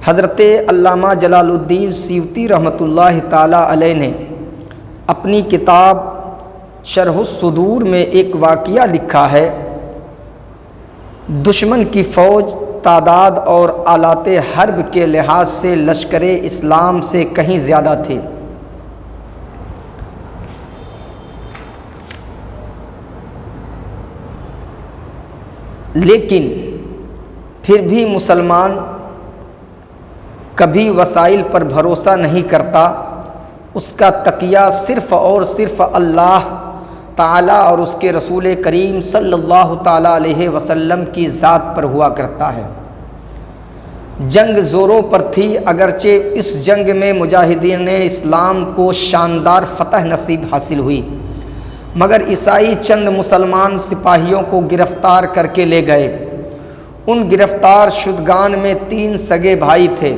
حضرت علامہ جلال الدین سیوطی رحمۃ اللہ تعالیٰ علیہ نے اپنی کتاب شرح الصدور میں ایک واقعہ لکھا ہے۔ دشمن کی فوج تعداد اور آلات حرب کے لحاظ سے لشکر اسلام سے کہیں زیادہ تھے، لیکن پھر بھی مسلمان کبھی وسائل پر بھروسہ نہیں کرتا، اس کا تقیہ صرف اور صرف اللہ تعالیٰ اور اس کے رسول کریم صلی اللہ تعالیٰ علیہ وسلم کی ذات پر ہوا کرتا ہے۔ جنگ زوروں پر تھی، اگرچہ اس جنگ میں مجاہدین اسلام کو شاندار فتح نصیب حاصل ہوئی، مگر عیسائی چند مسلمان سپاہیوں کو گرفتار کر کے لے گئے۔ ان گرفتار شدگان میں 3 سگے بھائی تھے۔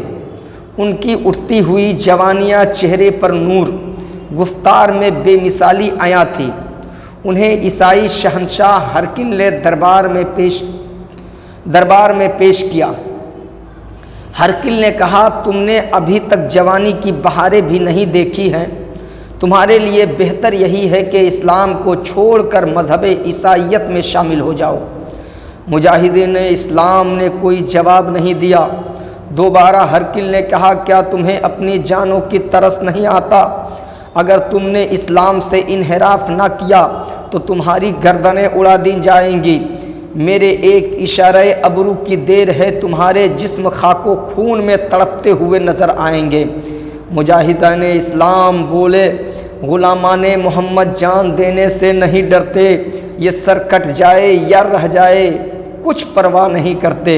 ان کی اٹھتی ہوئی جوانیاں چہرے پر نور، گفتار میں بے مثالی عیاں تھی۔ انہیں عیسائی شہنشاہ ہرقل نے دربار میں پیش کیا۔ ہرقل نے کہا، تم نے ابھی تک جوانی کی بہاریں بھی نہیں دیکھی ہیں، تمہارے لیے بہتر یہی ہے کہ اسلام کو چھوڑ کر مذہب عیسائیت میں شامل ہو جاؤ۔ مجاہدین اسلام نے کوئی جواب نہیں دیا۔ دوبارہ ہرقل نے کہا، کیا تمہیں اپنی جانوں کی ترس نہیں آتا؟ اگر تم نے اسلام سے انحراف نہ کیا تو تمہاری گردنیں اڑا دی جائیں گی۔ میرے ایک اشارہ ابرو کی دیر ہے، تمہارے جسم خاک و خون میں تڑپتے ہوئے نظر آئیں گے۔ مجاہدین اسلام بولے، غلامان محمد جان دینے سے نہیں ڈرتے، یہ سر کٹ جائے یا رہ جائے کچھ پرواہ نہیں کرتے۔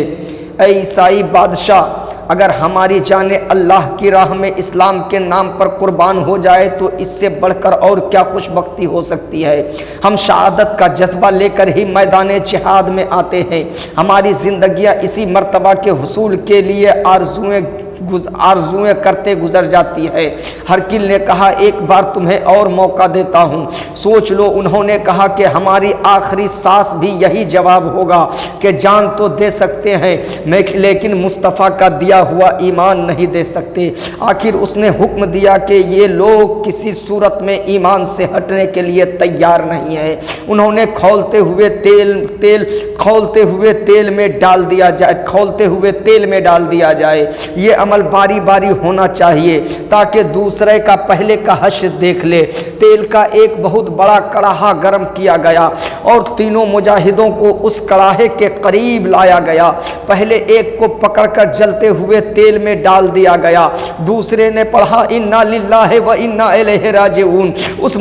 اے عیسائی بادشاہ، اگر ہماری جانیں اللہ کی راہ میں اسلام کے نام پر قربان ہو جائے تو اس سے بڑھ کر اور کیا خوش بختی ہو سکتی ہے؟ ہم شہادت کا جذبہ لے کر ہی میدان جہاد میں آتے ہیں۔ ہماری زندگیاں اسی مرتبہ کے حصول کے لیے آرزویں کرتے گزر جاتی ہے۔ ہرقل نے کہا، ایک بار تمہیں اور موقع دیتا ہوں، سوچ لو۔ انہوں نے کہا کہ ہماری آخری سانس بھی یہی جواب ہوگا کہ جان تو دے سکتے ہیں لیکن مصطفیٰ کا دیا ہوا ایمان نہیں دے سکتے۔ آخر اس نے حکم دیا کہ یہ لوگ کسی صورت میں ایمان سے ہٹنے کے لیے تیار نہیں ہیں۔ انہوں نے کھولتے ہوئے تیل میں ڈال دیا جائے۔ یہ عمل باری باری ہونا چاہیے تاکہ دوسرے کا پہلے کا حشر دیکھ لے۔ تیل کا ایک بہت بڑا کڑاہا گرم کیا گیا اور تینوں مجاہدوں کو اس کڑاہے کے قریب لایا گیا۔ پہلے ایک کو پکڑ کر جلتے ہوئے تیل میں ڈال دیا گیا، دوسرے نے پڑھا انا للہ و انا الیہ راجعون۔ اس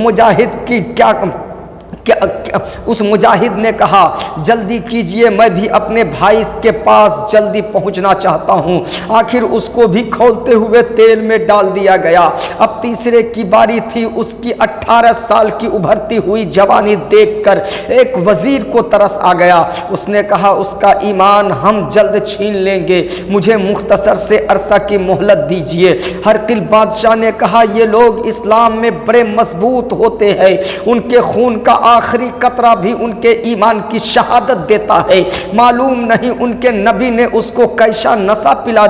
مجاہد نے کہا، جلدی کیجئے، میں بھی اپنے بھائی کے پاس جلدی پہنچنا چاہتا ہوں۔ آخر اس کو بھی کھولتے ہوئے تیل میں ڈال دیا گیا۔ اب تیسرے کی باری تھی۔ اس کی 18 سال کی ابھرتی ہوئی جوانی دیکھ کر ایک وزیر کو ترس آ گیا۔ اس نے کہا، اس کا ایمان ہم جلد چھین لیں گے، مجھے مختصر سے عرصہ کی مہلت دیجئے۔ ہرقل بادشاہ نے کہا، یہ لوگ اسلام میں بڑے مضبوط ہوتے ہیں، ان کے خون کا آخری قطرہ بھی ان کے ایمان کی شہادت دیتا ہے۔ معلوم نہیں ان کے نبی نے اس کو کیسا نشہ پلا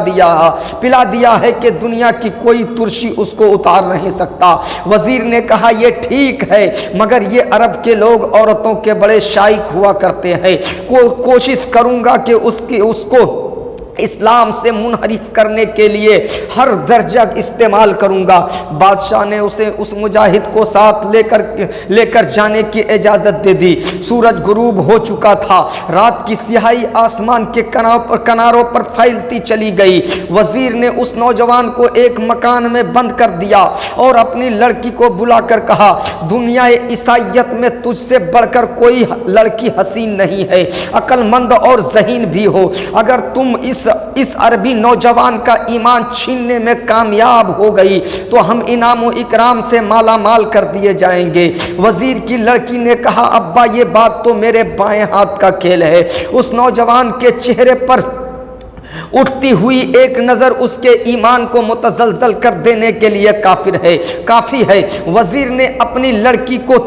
دیا ہے کہ دنیا کی کوئی ترشی اس کو اتار نہیں سکتا۔ وزیر نے کہا، یہ ٹھیک ہے، مگر یہ عرب کے لوگ عورتوں کے بڑے شائق ہوا کرتے ہیں، کوشش کروں گا کہ اس کو اسلام سے منحرف کرنے کے لیے ہر درجہ استعمال کروں گا۔ بادشاہ نے اسے اس مجاہد کو ساتھ لے کر جانے کی اجازت دے دی۔ سورج غروب ہو چکا تھا، رات کی سیاہی آسمان کے کناروں پر پھیلتی چلی گئی۔ وزیر نے اس نوجوان کو ایک مکان میں بند کر دیا اور اپنی لڑکی کو بلا کر کہا، دنیا عیسائیت میں تجھ سے بڑھ کر کوئی لڑکی حسین نہیں ہے، عقل مند اور ذہین بھی ہو۔ اگر تم اس عربی نوجوان کا ایمان چھیننے میں کامیاب ہو گئی تو ہم انعام و اکرام سے مالا مال کر دیے جائیں گے۔ وزیر کی لڑکی نے کہا، ابا یہ بات تو میرے بائیں ہاتھ کا کھیل ہے۔ اس نوجوان کے چہرے پر اٹھتی ہوئی ایک نظر اس کے ایمان کو متزلزل کر دینے کے لیے کافی ہے۔ وزیر نے اپنی لڑکی کو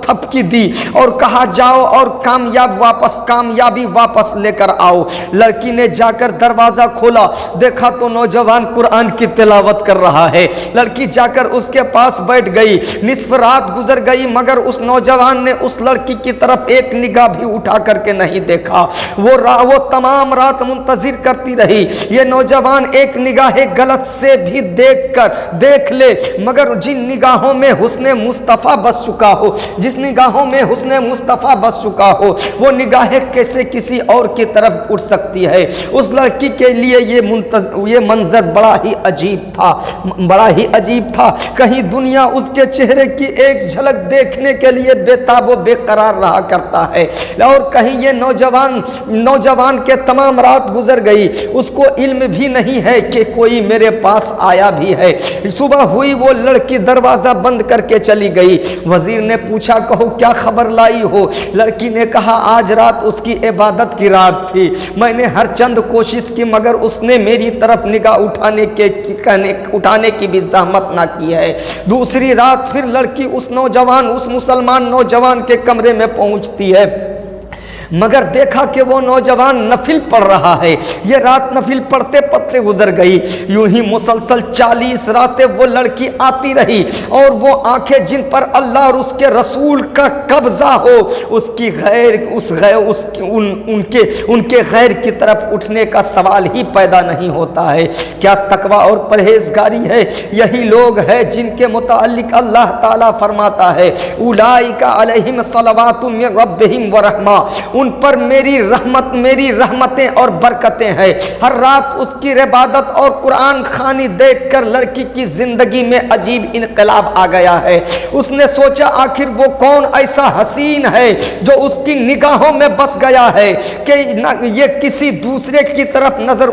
थपकी दी और कहा जाओ और कामयाबी वापस लेकर आओ। लड़की ने जाकर दरवाजा खोला, देखा तो नौजवान कुरान की तिलावत कर रहा है। लड़की जाकर उसके पास बैठ गई। निस्फ रात गुजर गई मगर उस नौजवान ने उस लड़की की तरफ एक निगाह भी उठा करके नहीं देखा। वो तमाम रात मुंतजिर करती रही, ये नौजवान एक निगाह गलत से भी देख ले, मगर जिन निगाहों में हुस्ने मुस्तफ़ा बस चुका हो, जिस निगाहों में हुस्ने मुस्तफ़ा बस चुका हो, वो निगाहें कैसे किसी और की तरफ उठ सकती है। उस लड़की के लिए ये मंजर बड़ा ही अजीब था। कहीं दुनिया उसके चेहरे की एक झलक देखने के लिए बेताब व बेकरार रहा करता है, और कहीं ये नौजवान के तमाम रात गुजर गई, उसको इल्म भी नहीं है कि कोई मेरे पास आया भी है। सुबह हुई, वो लड़की दरवाजा बंद करके चली गई। वजीर ने पूछा, कहो क्या खबर लाई हो? लड़की ने कहा, आज रात उसकी इबादत की रात थी, मैंने हर चंद कोशिश की मगर उसने मेरी तरफ निगाह उठाने की भी ज़हमत ना की है। दूसरी रात फिर लड़की उस मुसलमान नौजवान के कमरे में पहुंचती है, मगर देखा कि वो नौजवान नफिल पढ़ रहा है। ये रात नफिल पढ़ते पढ़ते गुजर गई। यूं ही मुसलसल 40 रातें वो लड़की आती रही, और वो आंखें जिन पर अल्लाह और उसके रसूल का कब्जा हो, उनके गैर की तरफ उठने का सवाल ही पैदा नहीं होता है। क्या तकवा और परहेजगारी है? यही लोग हैं जिनके मुताल्लिक अल्लाह ताला फरमाता है, उलाइका अलैहिम सलवातुम मिन रब्बिहिम व रहमा, उन पर मेरी रहमतें और बरकतें हैं। हर रात उसकी इबादत और कुरान खानी देखकर लड़की की जिंदगी में अजीब इनकलाब आ गया है। उसने सोचा, आखिर वो कौन ऐसा हसीन है जो उसकी निगाहों में बस गया है कि ये किसी दूसरे की तरफ नजर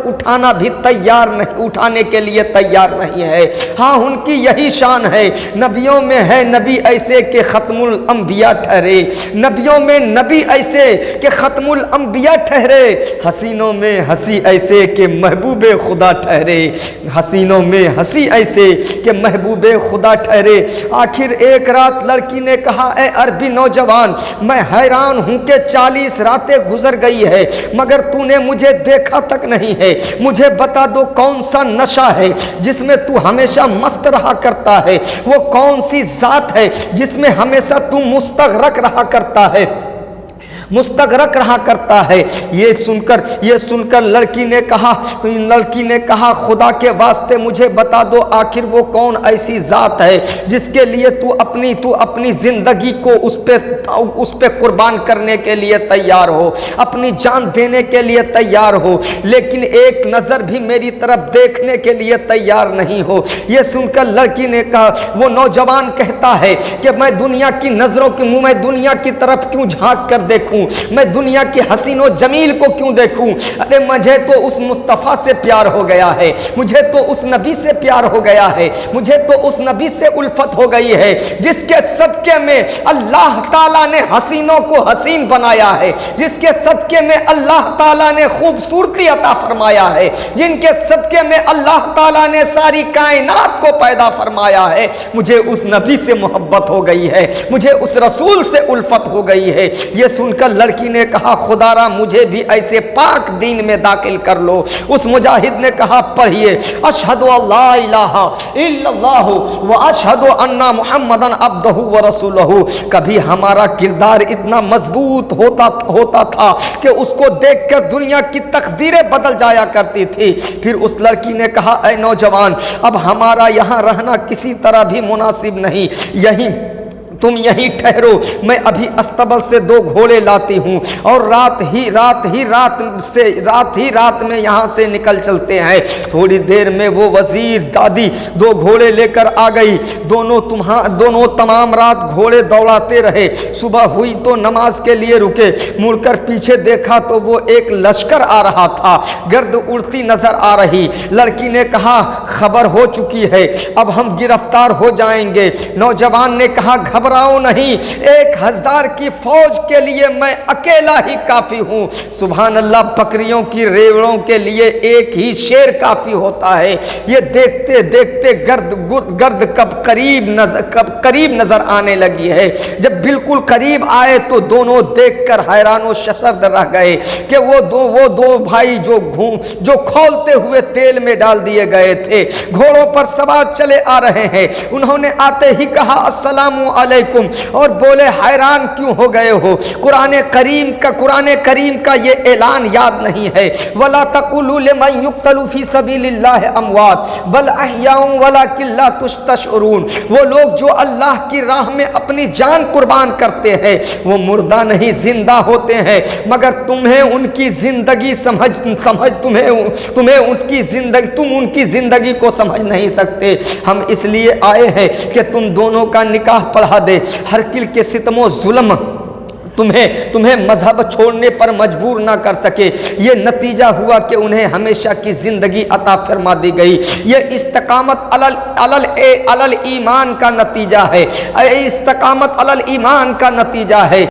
उठाने के लिए तैयार नहीं है। हाँ, उनकी यही शान है। नबियों में है नबी ऐसे के खत्मुल अंबिया ठहरे, नबियों में नबी ऐसे कि खत्मुल अंबिया ठहरे, हसीनों में हंसी ऐसे कि महबूबे खुदा ठहरे, हसीनों में हंसी ऐसे कि महबूबे खुदा ठहरे। आखिर एक रात लड़की ने कहा, ए अरबी नौजवान, मैं हैरान हूं कि 40 रातें गुजर गई है मगर तूने मुझे देखा तक नहीं है। मुझे बता दो कौन सा नशा है जिसमें तू हमेशा मस्त रहा करता है, वो कौन सी जात है जिसमें हमेशा तू मुस्तगरक रहा करता है। ये सुनकर लड़की ने कहा, खुदा के वास्ते मुझे बता दो आखिर वो कौन ऐसी जात है जिसके लिए तू अपनी जिंदगी को उस पे कुर्बान करने के लिए तैयार हो, अपनी जान देने के लिए तैयार हो, लेकिन एक नजर भी मेरी तरफ देखने के लिए तैयार नहीं हो। ये सुनकर लड़की ने कहा, वो नौजवान कहता है कि मैं दुनिया की नजरों की मुंह में दुनिया की तरफ क्यों झांक कर देखूं, मैं दुनिया की हसीनो जमील को क्यों देखूं? अरे मुझे तो उस मुस्तफ़ा से प्यार हो गया है, मुझे तो उस नबी से प्यार हो गया है, मुझे तो उस नबी से उल्फत हो गई है जिसके सदके में अल्लाह ताला ने हसीनों को हसीन बनाया है, जिसके सदके में अल्लाह ताला ने खूबसूरती अता फरमाया है, जिनके सदके में अल्लाह ताला ने सारी कायनात को पैदा फरमाया है। मुझे उस नबी से मोहब्बत हो गई है, मुझे उस रसूल से उल्फत हो गई है। ये सुनकर लड़की ने कहा, खुदारा मुझे भी ऐसे पाक दीन में दाखिल कर लो। उस मुजाहिद ने कहा, पढ़िए, अशहदु अल्ला इलाहा इल्लल्लाह व अशहदु अन्ना मुहम्मदन अब्दुहु व रसूलुहु। कभी हमारा किरदार इतना मजबूत होता था कि उसको देखकर दुनिया की तकदीरें बदल जाया करती थी। फिर उस लड़की ने कहा, ऐ नौजवान, अब हमारा यहाँ रहना किसी तरह भी मुनासिब नहीं, तुम यहीं ठहरो, मैं अभी अस्तबल से 2 घोड़े लाती हूँ और रात में यहाँ से निकल चलते हैं। थोड़ी देर में वो वजीर दादी 2 घोड़े लेकर आ गई। दोनों तमाम रात घोड़े दौड़ाते रहे। सुबह हुई तो नमाज के लिए रुके, मुड़कर पीछे देखा तो वो एक लश्कर आ रहा था, गर्द उड़ती नजर आ रही। लड़की ने कहा, खबर हो चुकी है, अब हम गिरफ्तार हो जाएंगे। नौजवान ने कहा, घबरा घबराओ नहीं, 1000 की फौज के लिए मैं अकेला ही काफी हूँ। सुभान अल्लाह, बकरियों की रेवड़ों के लिए एक ही शेर काफी होता है। ये देखते देखते गर्द कब करीब नजर आने लगी है। जब बिल्कुल करीब आए तो दोनों देखकर हैरानो शशर्द रह गए कि वो दो भाई जो खौलते हुए तेल में डाल दिए गए थे, घोड़ों पर सवार चले आ रहे हैं। उन्होंने आते ही कहा अस्सलामु अलैकुम, और बोले हैरान क्यों हो गए हो? कुरान करीम का ये ऐलान याद नहीं है, वला तकुलू लिमन युक्तलू फी सबीलिल्लाह अमवात बल अहयाउन वलाकिन ला तशउरून। वो लोग जो अल्लाह की राह में अपनी जान कुर्बान करते हैं वो मुर्दा नहीं, जिंदा होते हैं, मगर तुम्हें उनकी जिंदगी तुम उनकी जिंदगी को समझ नहीं सकते। हम इसलिए आए हैं कि तुम दोनों का निकाह पढ़ा दे। हरकिल के सितमो जुल्म तुम्हें मजहब छोड़ने पर मजबूर ना कर सके। ये नतीजा हुआ कि उन्हें हमेशा की जिंदगी अता फरमा दी गई। ये इस्तकामत अलल ईमान का नतीजा है। इस्तकामत अलल ईमान का नतीजा है।